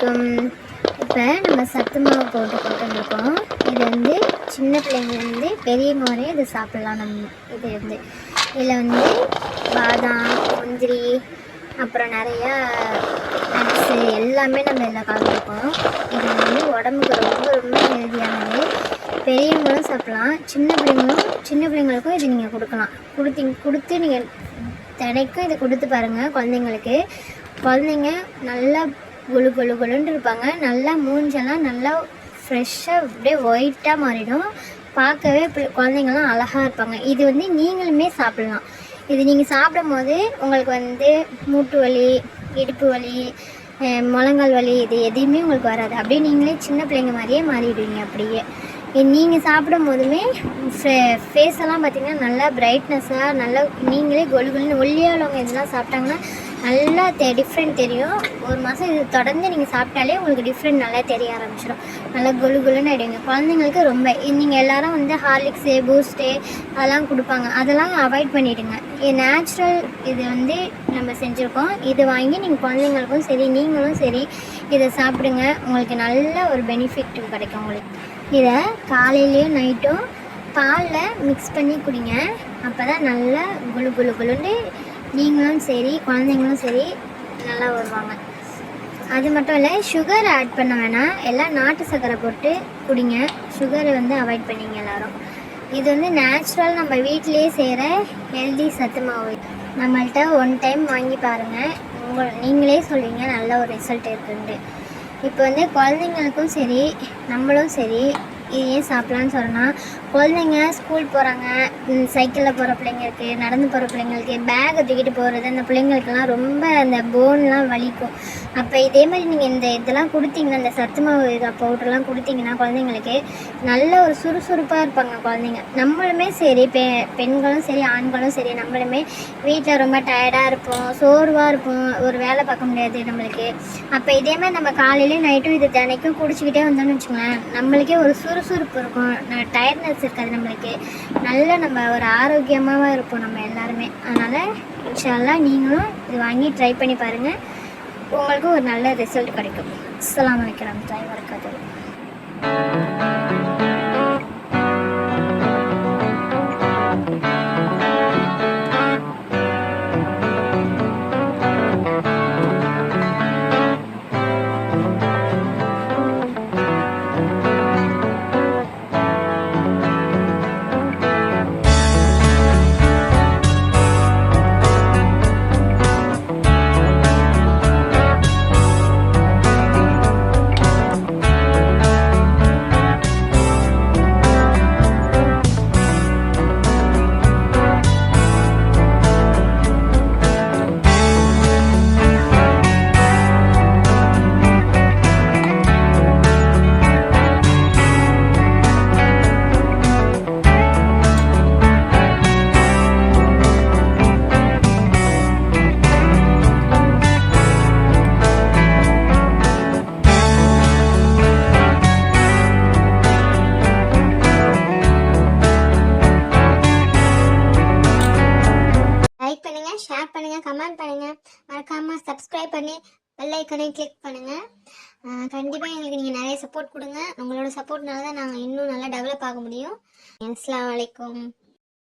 அலைக்கும். இப்போ நம்ம சத்து மாவு போட்டுருக்கோம். இது வந்து சின்ன பிள்ளைங்கலேருந்து பெரியவங்க வரையும் இது சாப்பிட்லாம். இது வந்து இதில் பாதாம், முந்திரி, அப்புறம் நிறையா நட்ஸு எல்லாமே நம்ம இதில் கலந்துருக்கோம். இது உடம்புக்கு ரொம்ப ரொம்ப ஹெல்தியானது. பெரியவங்களும் சாப்பிட்லாம், சின்ன பிள்ளைங்களுக்கும் இது நீங்கள் கொடுக்கலாம். கொடுத்து நீங்கள் தினைக்கும் இதை கொடுத்து பாருங்கள் குழந்தைங்களுக்கு. குழந்தைங்க நல்லா குளுன்னு இருப்பாங்க. நல்லா மூஞ்செல்லாம் நல்லா ஃப்ரெஷ்ஷாக அப்படியே ஒயிட்டாக மாறிடும். பார்க்கவே குழந்தைங்கள்லாம் அழகாக இருப்பாங்க. இது நீங்களுமே சாப்பிட்லாம். இது நீங்கள் சாப்பிடும் போது உங்களுக்கு மூட்டு வலி, இடுப்பு வலி, முழங்கால் வலி இது எதையுமே உங்களுக்கு வராது. அப்படியே நீங்களே சின்ன பிள்ளைங்க மாதிரியே மாறிடுவீங்க. அப்படியே நீங்கள் சாப்பிடும் போதுமே ஃபேஸெல்லாம் பார்த்திங்கன்னா நல்லா பிரைட்னஸாக நல்லா நீங்களே கொலுன்னு ஒல்லியாக உள்ளவங்க இதெல்லாம் சாப்பிட்டாங்கன்னா நல்லா டிஃப்ரெண்ட் தெரியும். ஒரு மாதம் இது தொடர்ந்து நீங்கள் சாப்பிட்டாலே உங்களுக்கு டிஃப்ரெண்ட் நல்லா தெரிய ஆரம்பிச்சிடும். நல்லா கொலுன்னு ஆகிடுவீங்க. குழந்தைங்களுக்கு ரொம்ப நீங்கள் எல்லோரும் ஹார்லிக்ஸு, பூஸ்ட்டு அதெல்லாம் கொடுப்பாங்க. அதெல்லாம் அவாய்ட் பண்ணிவிடுங்க. இது நேச்சுரல். இது நம்ம செஞ்சுருக்கோம். இது வாங்கி நீங்கள் குழந்தைங்களுக்கும் சரி நீங்களும் சரி இதை சாப்பிடுங்க. உங்களுக்கு நல்ல ஒரு பெனிஃபிட் கிடைக்கும். உங்களுக்கு இதை காலையிலையும் நைட்டும் பாலில் மிக்ஸ் பண்ணி குடிங்க. அப்போ தான் நல்லா குளுன்னு நீங்களும் சரி குழந்தைங்களும் சரி நல்லா வருவாங்க. அது மட்டும் இல்லை, சுகர் ஆட் பண்ண வேணாம். எல்லாம் நாட்டு சர்க்கரை போட்டு குடிங்க. சுகரை அவாய்ட் பண்ணிங்க எல்லோரும். இது நேச்சுரல் நம்ம வீட்டிலேயே செய்கிற ஹெல்தி சத்து மாவு. நம்மள்கிட்ட ஒன் டைம் வாங்கி பாருங்கள். நீங்களே சொல்வீங்க நல்ல ஒரு ரிசல்ட் இருக்குன்ட்டு. இப்போ குழந்தைங்களுக்கும் சரி நம்மளும் சரி இது ஏன் சாப்பிட்லான்னு சொன்னால், குழந்தைங்க ஸ்கூல் போகிறாங்க, சைக்கிளில் போகிற பிள்ளைங்க இருக்குது, நடந்து போகிற பிள்ளைங்களுக்கு, பேக்கை தூக்கிட்டு போகிறது, அந்த பிள்ளைங்களுக்கெல்லாம் ரொம்ப அந்த போன்லாம் வலிக்கும். அப்போ இதே மாதிரி நீங்கள் இதெல்லாம் கொடுத்தீங்கன்னா, இந்த சத்து மாவு பவுடர்லாம் கொடுத்தீங்கன்னா குழந்தைங்களுக்கு நல்ல ஒரு சுறுசுறுப்பாக இருப்பாங்க குழந்தைங்க. நம்மளுமே சரி பெண்களும் சரி ஆண்களும் சரி நம்மளுமே வீட்டில் ரொம்ப டயர்டாக இருப்போம், சோர்வாக இருப்போம், ஒரு வேலை பார்க்க முடியாது நம்மளுக்கு. அப்போ இதே மாதிரி நம்ம காலையிலேயும் நைட்டும் இது தினைக்கும் குடிச்சிக்கிட்டே வந்தோம்னு வச்சுக்கோங்களேன், நம்மளுக்கே ஒரு சுறுசுறுப்பு இருக்கும், டயர்ட்னஸ் இருக்காது நம்மளுக்கு. நல்ல நம்ம ஒரு ஆரோக்கியமாக இருப்போம் நம்ம எல்லாருமே. அதனால் இன்ஷா அல்லாஹ் நீங்களும் இது வாங்கி ட்ரை பண்ணி பாருங்கள். உங்களுக்கு ஒரு நல்ல ரிசல்ட் கிடைக்கும். அஸ்ஸலாமு அலைக்கும் வரஹ்மத்துல்லாஹி வபரகாத்துஹு. ஷேர் பண்ணுங்கள், கமெண்ட் பண்ணுங்கள், மறக்காமல் சப்ஸ்கிரைப் பண்ணி பெல் ஐக்கனையும் கிளிக் பண்ணுங்கள். கண்டிப்பாக எங்களுக்கு நீங்கள் நிறைய சப்போர்ட் கொடுங்க. உங்களோட சப்போர்ட்னால தான் நாங்கள் இன்னும் நல்லா டெவலப் ஆக முடியும். அஸ்ஸலாமு அலைக்கும்.